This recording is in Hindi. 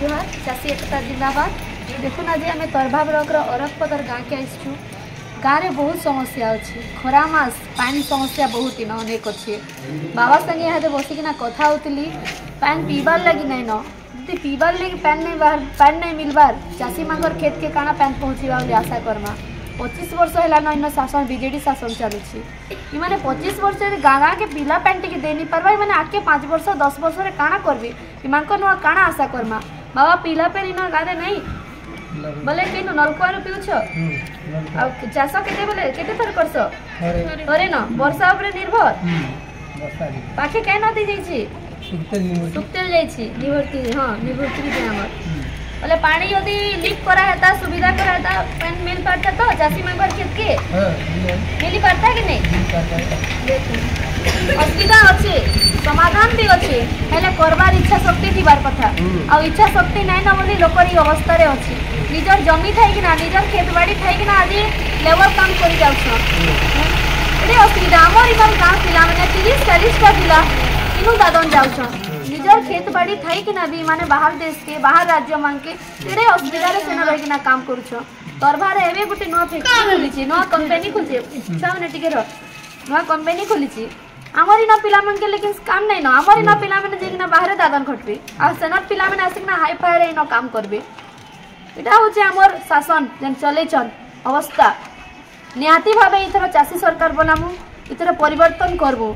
जुहार चाषी एकता जिंदाबाद। देखुन आज आम तरभा ब्लॉक अरखपदर गाँव के आसचु। गाँव में बहुत समस्या अच्छी, खरा मास पानी समस्या बहुत इन अनेक अच्छे। बाबा संगे यहाँ बसिकिना कथा होती पान पीबार लगी नहीं न यदि पीबार लगी पान नहीं मिलबार चाषी मांगर खेत के काना पान पहुँचवा आशा करमा। 25 वर्ष है इन शासन बीजेडी शासन चलुची इमाने 25 वर्ष गाँ गाँ के पिला पान टी दे नहीं पार्बा इमाने आगे 5 वर्ष 10 वर्ष रे काना करबी इमानक नुआ काना आशा करमा। बाबा पिला पान इन गाँव नहीं बोले कि नलकुआ पीउछ आ चाष केते बोले केते थर करस अरे न वर्षा उपरे निर्भर पाखे कहीं नदी जाइए सुक्ते जाइए निवृत्ति हाँ निवृत्ति हमर बोले पानी यदि लीक करा है सुविधा करा है पान मिल पाता तो चाषी मांगर खेत के मिल पाता कि नहीं असुविधा अच्छे समाधान भी अच्छे हेले करबार इच्छा शक्ति थीबार कथा आ इच्छा शक्ति नहीं न बोली लोकर अवस्था रे अच्छी निजर जमी थाई ना निजर खेत बाड़ी थाई ना आज लेबर काम कर जाए असुविधा आम इधर गाँव पिला मैंने 30-40टा पिला इनू दादन जाऊँ निजर खेत बाड़ी थाई कि ना भी माने बाहर देश के बाहर राज्य मांग के एड़े असुविधा रे सेना रही काम करूछ। तरभार एबे गुटे नुआ फैक्ट्री खुली नुआ कंपनी खुली इच्छा मैंने टिके नुआ कंपनी खुली आमरी ना पिला मन के लेकिन काम नहीं ना आमरी ना पिला मैंने जेकिना बाहर दादन खटबे आ सेना पिला मैंने आसिकना हाई फाई रे इन काम करबे एटा होचे हमर शासन जेन चलेछन अवस्था निहाती भाबे इथर चाषी सरकार बनामु इथर परिवर्तन करबो।